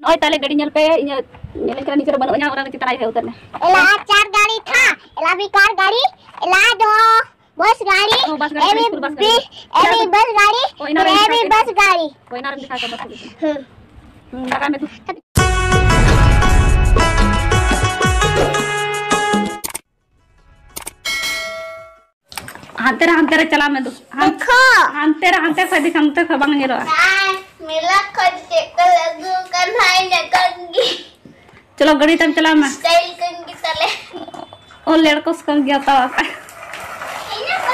Oi tale gadi nyel pe nyel kira ni kira banyak orang kita naik utar nih. Ela 4 गाड़ी था, एला भी car गाड़ी, एला 2 बस गाड़ी, एवी बस गाड़ी, एवी बस गाड़ी. Kau ini orang bisa coba sih. Makan itu. Hantar चला मैं तो. देखो. hantar saya दिखाते खबang ये लोग. मेला खोज के लगू कर भाई ने कंगी. चलो गड़ी तम चला मैं. स्टाइल कंगी तले. और लड़कों से कंगी आता है.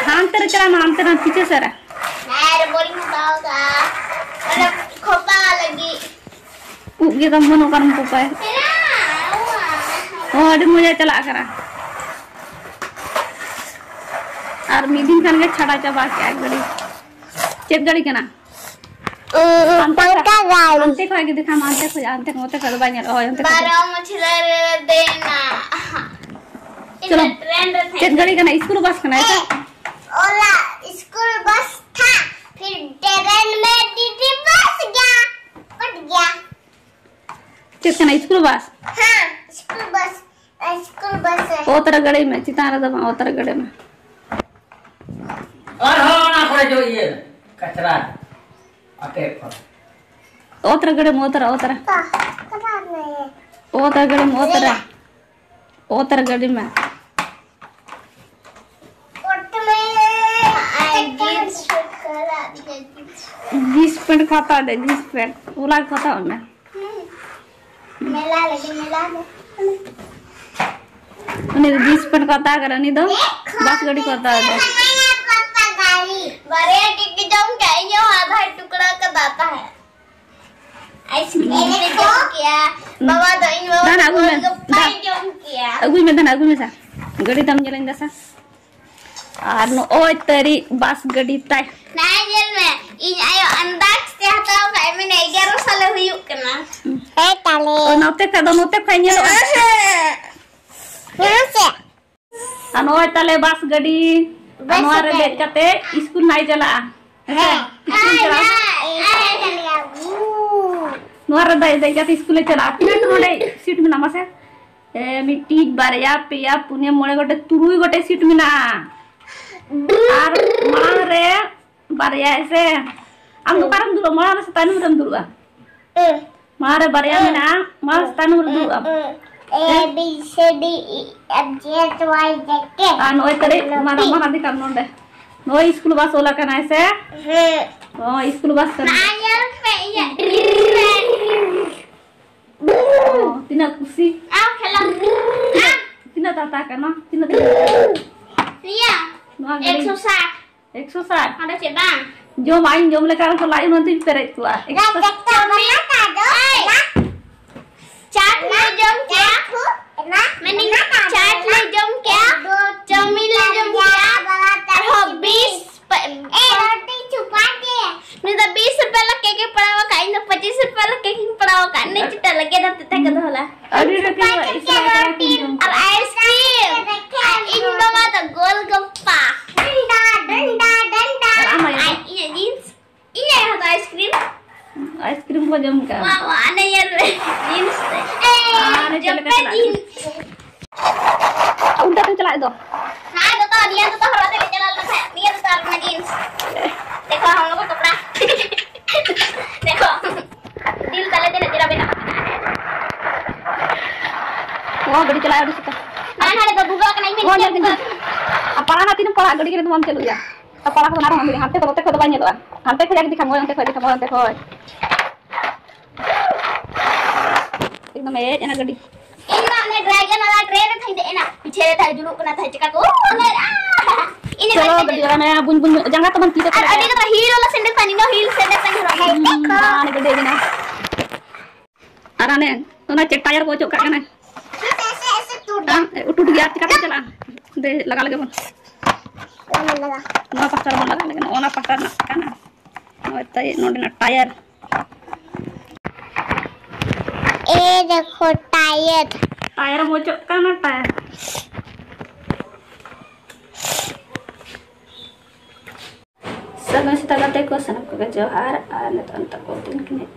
hantar चला मैं hantar पीछे से रहा. यार बोरिंग होगा. मतलब खोपा लगी. ये कम होनो करम खोपा है. और मुझे चला करा. और मीटिंग करने छड़ा चबा के गड़ी. चेप गड़ी के ना. पंखा गाड़ी. अंते को आगे दिखा मानते को जानते को होते कर बानी रहो अंते. 12 मछली देना. चलो. चेप गड़ी का ना स्कूल बस का ना ऐसा. ओला स्कूल बस था. फिर ट्रेन में दीदी बस गया. पट गया. चेप का ना स्कूल बस. हाँ स्कूल बस है. ओ तरह गड़ी में चितारा दबा ओ तरह गड़ी में. और हो ना करे जो ये कचरा आके पर ओतर गड़े मोतर ओतर कटार नहीं है. ओतर गड़े मोतर ओतर गड़े में कोट में आई जींस करा दी. जींस पैंट खाता दे जींस पैंट पूरा खाता हूं मैं. मेला लगे उन्हें जींस पैंट खाता कर नहीं दो बस गड़ी खाता है. बड़े टिक्की जम क्या ये आधा टुकड़ा का दाता है. आइसक्रीम ने जम किया. बाबा तो इन बाबा को पाई जम किया. अगुई में सा गड़ी तम जलें दसा. आर नो ओय तरी बस गड़ी ताई. नहीं जेल में इन आयो अंदाज से हटाओ भाई मैंने 11 साल हुई करना. ए ताले. ओ नोते खाई लो. यहां से अनोय तले बस गड़ी. अनवार देख कते स्कूल नहीं चला. नोर दे जाते स्कूल चला. अपने नोडे सीट में नमसे ए मिट्टी बारया पेया पुने मोळे गोटे तुरुई गोटे सीट में ना. आर मांग रे बारया ऐसे हम तो परम दुरो मां से तानु रम दुरुआ. मारे बारया में ना मां तानु दुरुआ. A B C D E F G H Y Z K. नो तरे मारा दिखा नोडे नो स्कूल बस ओला का ना ऐसे. ओ स्कूल बस का तीना खुशी तीना ताता का ना तीना Ria 160 ada cebang. जो माइन जो लेकर तो लाई नंती पेरे तुआ. चाट ले जम क्या? मैंने चाट ले जम क्या? चाउमीन ले जम क्या? हो 20 रोटी छुपा के. नहीं तो 20 रुपए लगे के पड़ावा का इन 25 रुपए लगे के पड़ावा का नहीं चिट्टा लगे ना तते का होला. अरे रोटी और आइसक्रीम. इन बाबा तो गोलगप्पा. डंडा. ये जींस. ये है आइसक्रीम. आइसक्रीम को जम का. वाह आने यार जींस. जींस. उल्टा तो चला दो. हाँ तो दिया तो हरा दे चला लो है. दिया तो तार में जींस. देखो हम लोग को कपड़ा. देखो दिल तले देने तेरा बेटा. वो गड़ी चलाया उसका. मैंने हरे तो बुगा का नहीं वो में. जल्दी अपना ना तीन पड़ा गड़ी के तुम हम चलो जा. अपना को ना हम मेरे हाथ पे तो बानी दो. हाथ पे जाके दिखाऊंगा अंते को एकदम ए एना गड़ी. इनमें ने ड्रैगन वाला ट्रेन था दे ना पीछे था जुलू को ना था चका को. इन्हें चलो गड़ी वाला मैं बुन जंगा तो मन की तो अरे तो हील वाला सैंडल पानी नो हील सैंडल संग रहा. देखो ने गड़ी देना. अराने तो ना टायर को चोका का ना ऐसे टूट गया चका चला दे लगा लगे मन. लगा ना पकड़ मन लगा लेकिन ओना पकड़ ना काना. और तय नोडे ना टायर. ए देखो टायर वो चोका ना tyre. Sagasta ko sa nagkagajohar, ano to ang takotin kinit.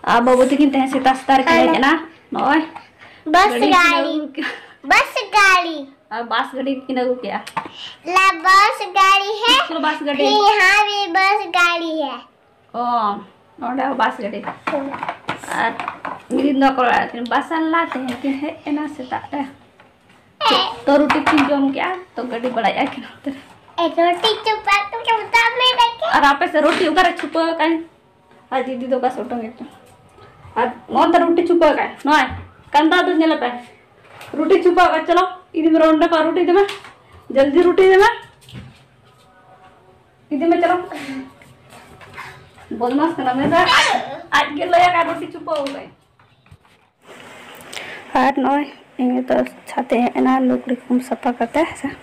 आ बाबू तकिन तहे से तास्तार के जना नय बस गाड़ी बस गाड़ी किन अगु के ला बस गाड़ी है चलो बस गाड़ी यहाँ भी बस गाड़ी है ओ नोडा बस गाड़ी आ मिलिन दो को बसन लाते हैं कि है एना से ताते तो रोटी की जम क्या तो गाड़ी बढ़ाया कि रोटी चुपा तो चुपता में रखे और आपे से रोटी उगार छुपा का आ दीदी तो का सोटोंगे तो आ मोन तो रोटी छुपा का नय कंदा तो नेला पे रोटी छुपा का चलो इदी में रोंडा का रोटी दे में जल्दी रोटी दे में इदी में चलो बदमाश करना मैं आज के लया का रोटी छुपा हो गई और नय इंगे तो छाते हैं ना लुगड़ी को सफा करते हैं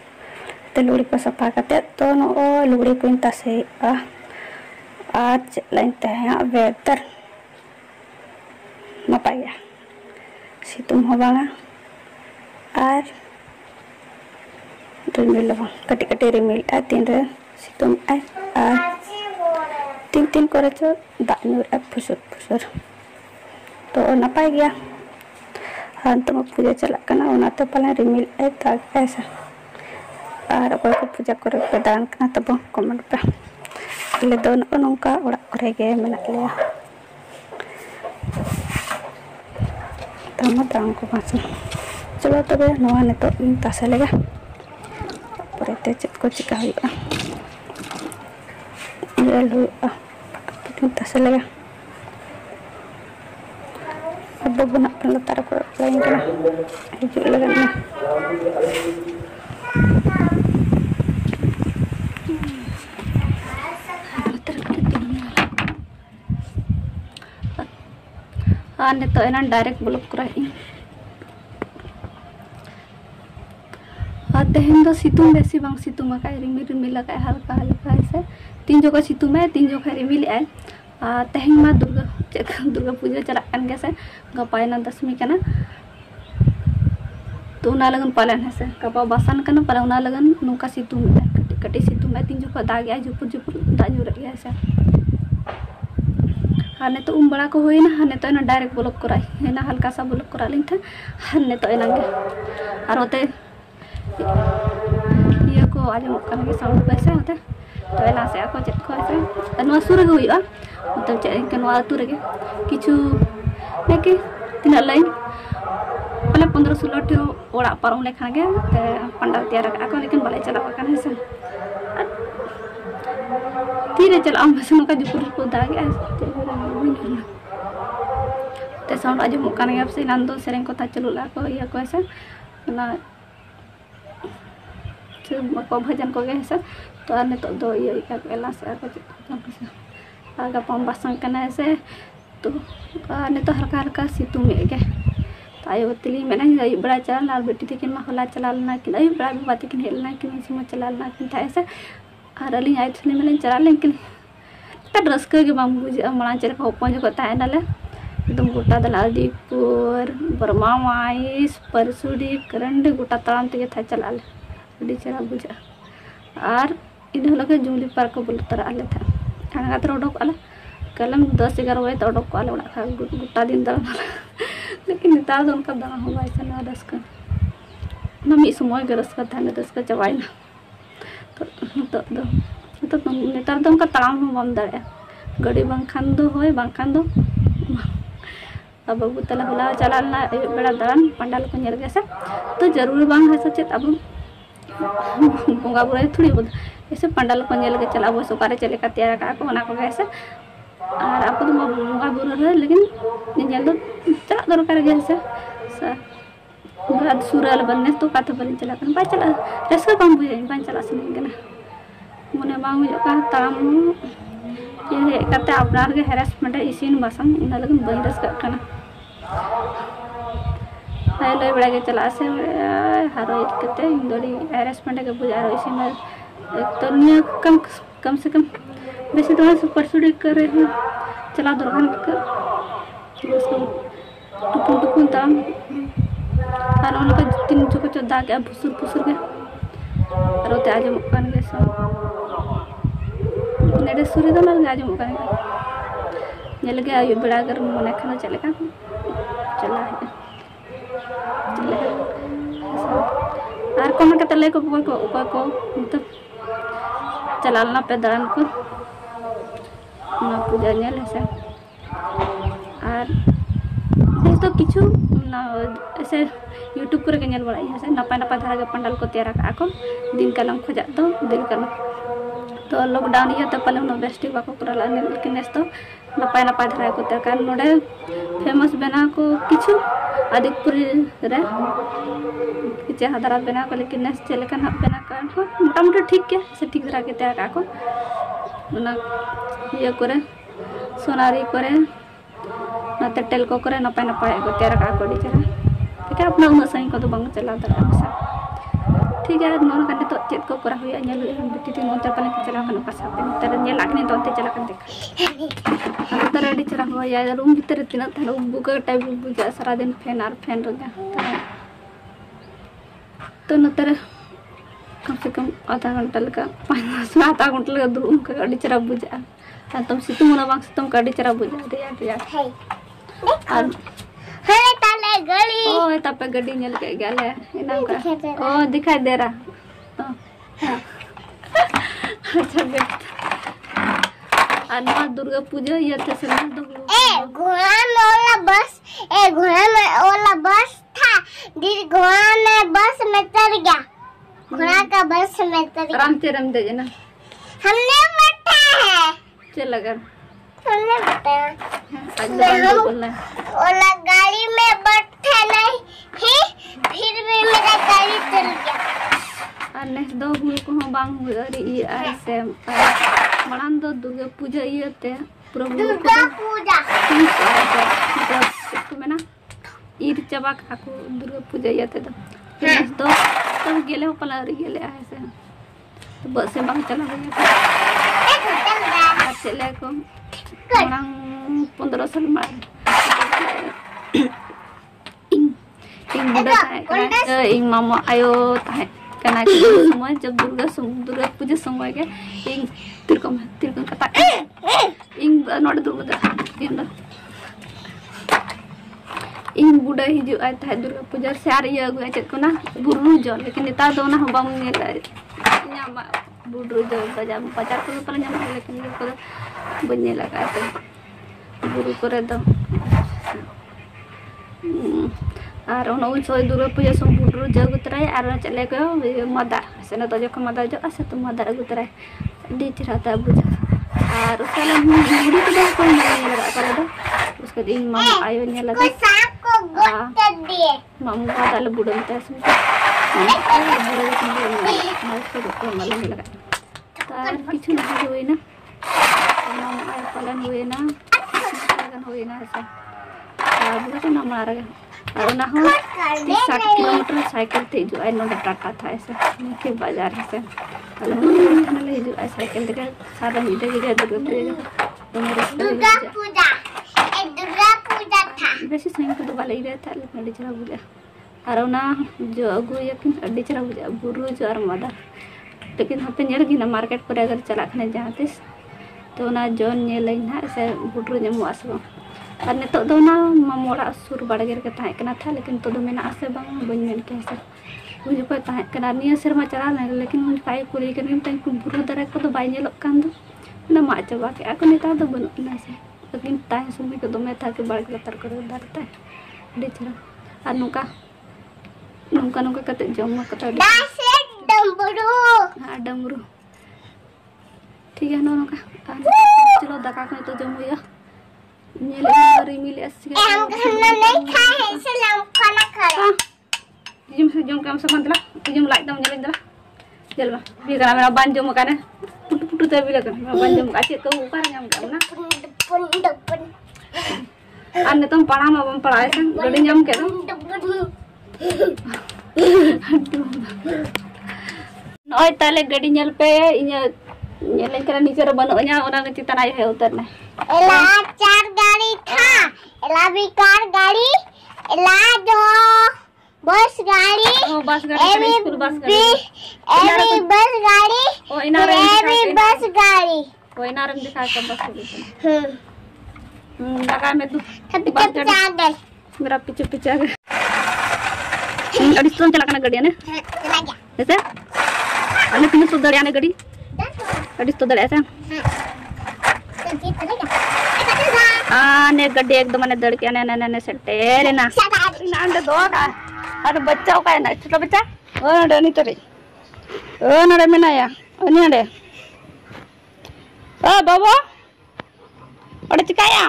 तो लुगड़ी को सफा करते तो नो लुगड़ी को इंता से आज लाइनते हैं वेदर नपाया सितुम हो बांगा और रिमिल कटी कटी रिमिल तीन रे सितुम और तीन तीन करे चो दाग नुर फुसुर फुसुर तो नपाय गया हाँ तो पूजा चलना तो पहले रिमिल दाग ऐसा और अगर को पूजा करे पे दान करना तब कमेंट पे ले दो नौका ओड़ा करे गे मेना लिया तब दान को पास चलो तबे नवा ने तो इन तासे लेगा पर ते चेक को चिका हुआ ये लो इन तासे लेगा अब बना पन तार को लाइन करना हिजु लगना आने तो एना डायरेक्ट ब्लॉक कराई तेहन तो सितुम बेसी बांग सितुम का रिमिल रिमिल लगा हल्का हल्का ऐसे तीन जो का सितुम है तीन जो का रिमिल है तेहन मा दुर्गा पूजा चला कान गया से गपायना दशमी कना तो उना लगन पालन है से गपा बसन कना पर उना लगन नुका सितुम है कटी कटी सितुम है तीन जो का दाग गया जुपुर जुपुर दाजू रह गया ऐसे हाने तो बड़ा को होई ना हाने तो ना डायरेक्ट ब्लॉक कराई है ना हल्का सा ब्लॉक करा लिन था हाने तो एना गे और होते ये को आज मक्कन के साउंड पैसे होते तो एना से आको चेक को ऐसे नो सुर गे हुई मतलब चेक के नो आतु रे किछु नेके तीन लाइन पहले 15-16 टी ओड़ा परम लेखा गे पंडाल तैयार आको लेकिन बले चला का है से तीरे चल आम बसन का जुपुर को दागे ते साउंड आज मुकान गया से नंदो सेरेंग को ता चलू ला को या को ऐसा ना को भजन को गए ऐसा तो आने तो दो ये का एला से को आगा पम बसन कना ऐसे तो आने तो हल्का हल्का सितु में गए तो आयो बतली मैंने आई बड़ा चल लाल बेटी थी कि मा होला चला लेना कि आई बड़ा बात कि हेलना कि मैं चला लेना कि था ऐसे और अली आई थने में चला लेकिन त रस्क के बाम बुझा मणा चल को पहुंच को ता नाले एकदम गोटा दलादीपुर बर्मा माइस परसुडी करंडे गोटा ताम ते था चला ले अडी चला बुझा और इन लगे जुली पार्क बोल तरह आले था खाना का उडक आले कलम 10-11 बजे तो उडक आले उड़ा खा गोटा दिन दर लेकिन नेतार उनका दाना हुआ ऐसा ना रस्क ना मी समय के रस्क था ना रस्क चबाइना तो नेतार दो उनका ताम बम दाड़े गाड़ी बांखान दो होय बांखान दो अब बाबू तला होला चलाना बड़ा दान पंडाल को नेल गसे तो जरूर बांग है सचेत अब बोंगा बुराई थोड़ी बहुत ऐसे पंडाल को नेल के चला वो सुकारे चले का तैयार का को ना को गसे और आपको तो बोंगा बुरा है लेकिन नेल दो चला दरकार गसे बाद सुराल बनने तो काथे बन चला कन बा चला रस्का कम बुझे बन चला सने गना मने बांग जो का ताम ये कते अपनार के हैरेसमेंट इसिन बसन इन लगन बंदस करना ले बड़ा के चला से हारो कते इंदोड़ी हैरेसमेंट के बुझारो इसिन एक तो निया कम से कम वैसे तो सुपर सुडी करे चला दुर्गन कर उसको टुकुन ताम और उनका तीन चुको चोदा के फुसुर फुसुर के रोते आज मकान के नेड़े सूर्य तो लग आज मकान ये लगे आयु बेड़ा अगर मन खाना चले का चला है और कौन कहते ले को मतलब चलाना पे दान को ना पूजा नेल है और तो किछु ना ऐसे यूट्यूब पर के नेल बड़ाई है नपाय नपाय धारा के पंडाल को तैयार का को दिन कालम खोजा तो दिन कालम तो लॉकडाउन ये तो पहले उन बेस्टी बाको करला लेकिन नेस तो नपाय नपाय धारा को तैयार कर नोडे फेमस बना को किछु आदितपुर रे किचे हदारा बना को लेकिन नेस चले का बना का मोटा मोटा ठीक के से ठीक धारा के तैयार का को ना ये करे सोनारी करे ना टेल को करे नपाय नपाय को तैयार का को डी ठीक है अपना उन सही को तो बंग चला दरा ठीक है नोन का तो चेत को करा हुआ नेल बिटी तीन मोटर पले चला कन का साथे तर नेल लागने तो ते चला कन देख तर रेडी चला हुआ या रूम भीतर तीन था बुका टाइप बुझा सारा दिन फैन और फैन रगा तो नतर कम से कम आधा घंटा लगा 5 आधा घंटा लगा रूम का गाड़ी चला बुझा तुम सितुम ना बांग सितुम गाड़ी चला बुझा रिया और हरे ताले गली ओ तपे गड्डी नेल के गेले इना का ओ दिखाई दे रहा अच्छा बेट अन्ना दुर्गा पूजा ये तो से घोड़ा में वाला बस था दीदी घोड़ा में बस में चढ़ गया घोड़ा का बस में चढ़ गया राम दे ना हमने बैठा है चल लगा हमने बैठा आज बोलना ओला गाड़ी में बैठे नहीं ही फिर भी मेरा गाड़ी चल गया और नेक्स्ट दो हुल को बांग हुई ई ऐसे मणान दो दुर्गा पूजा ये ते प्रभु दुर्गा पूजा तो मैं ना ईद चबा खाको दुर्गा पूजा ये ते नेक्स्ट दो तब गेले पला गेले ऐसे तो बस से बांग चला गया चले को मणान 15 साल मार ing budak kan ing mama ayo tahe karena semua jab Durga Puja समय के ing तिरकम कता ing नोड दुर्गा ing बुडा हिजु आय ताहे दुर्गा पूजा सार ये अगु चेत को ना बुरु जो लेकिन नेता दो ना बाम नेल न्यामा बुडु जो बजा बाजार को पर न्यामा लेकिन ये को बन्ने लगा ते बुरु करे दो और उन सोई दुर्गा पूजा संपूर्ण जग उतराय और चले को मदार से न तो जो मदार जो ऐसे तो मदार उतराय डी चढ़ाता बुझा और उसके लिए मुड़ी को कोई नहीं लगा कर उसके दिन मामा आयो ने लगा सांप को गोट दिए मामा का ताले बुड़नता है मालूम लगा तार किछु नहीं हुई ना मामा आयो पालन हुए ना हुए ना ऐसा बुढ़ा तो ना मारा गया और ना हो 60 किलोमीटर साइकिल थे जो आई नो टाटा था ऐसे के बाजार से अल थाना ले जो आई साइकिल देके सारा हिटे के दुर्गा पूजा एक दुर्गा पूजा था बेसी सही को तो वाले ही रहता लेकिन अड़ी चला बुझा और ना जो अगु यकिन अड़ी चला बुझा बुरु जो और मदा लेकिन हपे नेल गिना मार्केट पर अगर चला खने जहातिस तो ना जोन ने लेना ऐसे बुटरू जमो आसबो और नितो दो ना मामोड़ा सुर बड़गेर के ताहे कना था लेकिन तो मेना आसे बांग बन मेन के से मुझे को ताहे कना निया सेरमा चला ना लेकिन मुझे पाई कुली के निम तई बुरु दरे को तो बाय नेलोक कान दो ना मा चबा के आको नेता तो बन ना से लेकिन ताहे सुमी को दमे था के बड़गे तर कर दरता डी चरा और नुका कते जम कते दासे डमरू हां डमरू ठीक है नोका चलो दका को तो जम हुआ नेले रिमिल ऐसे हम खाना नहीं खाए हैं इसलिए हम खाना खाए जिम से जम काम से मंतला जिम लाइट दम जले दला जलवा भी करा मेरा बांजो मकाने पुटु ते भी लगा मेरा बांजो मका से को ऊपर जाम का ना अन्ने तुम पढ़ा में बम पढ़ाए से गड़ी जम के नय ताले गड़ी नेल पे इने नेले करा नीचे रे बनोnya ओना के चितना है उतरने एला 4 गाड़ी था एला भी कार गाड़ी एला जो बस गाड़ी स्कूल बस गाड़ी एवी बस गाड़ी ओ इनारे एवी बस गाड़ी ओ इनारे दिखा के बस गाड़ी लगा मैं तू Tapi guys. मेरा पीछे पीछे आ गया अड़ी सोन चला करना गड़ी ने Lagi. ऐसे अने पिन सुधर आने गड़ी अड़ी सुधर ऐसे आने गड्डी एकदम ने दड़ के ने ने सट्टे रे ना नांडे दो का अरे बच्चा का है ना छोटा बच्चा ओ नडे नहीं तरे ओ नडे में ना या अनि नडे ओ बाबा अड़े चिकाया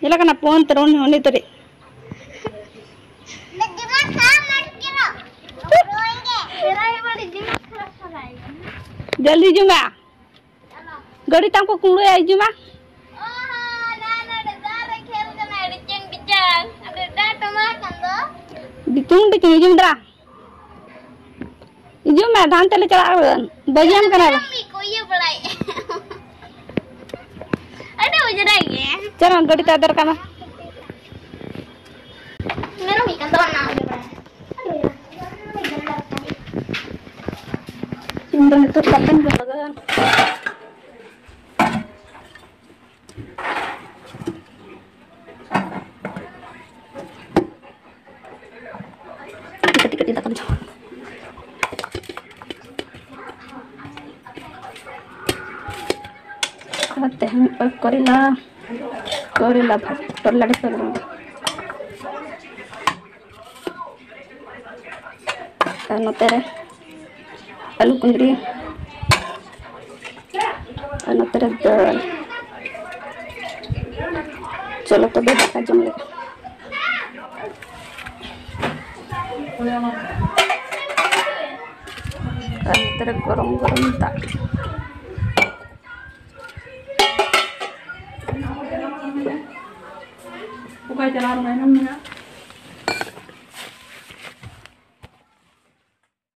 ఇలా కన్నా ఫోన్ తరోని హోని తరే दिमाग खराब मत करो रोएंगे मेरा ये बड़ी दिमाग खराब कर रहा है जल्दी जुमा गड़ी तमको कुंडो आई जुमा oh nana ada खेल करना है डिचंग ada data makan तो दिचुंग दिचुंग जुमद्रा इजुम मैं धान तले चला बगियान करा मम्मी को ये बुलाई ada ujar lagi चलो गड़ी तादर का मेरा ikan tuh na इंदन itu kapan galagan ketika kita kerja आते हैं पर करेला भात पर लड़े कर नो तेरे आलू कुंदरी नो तेरे दाल चलो तो बेटा जम ले तेरे गरम गरम दाल Bukan jalan mainan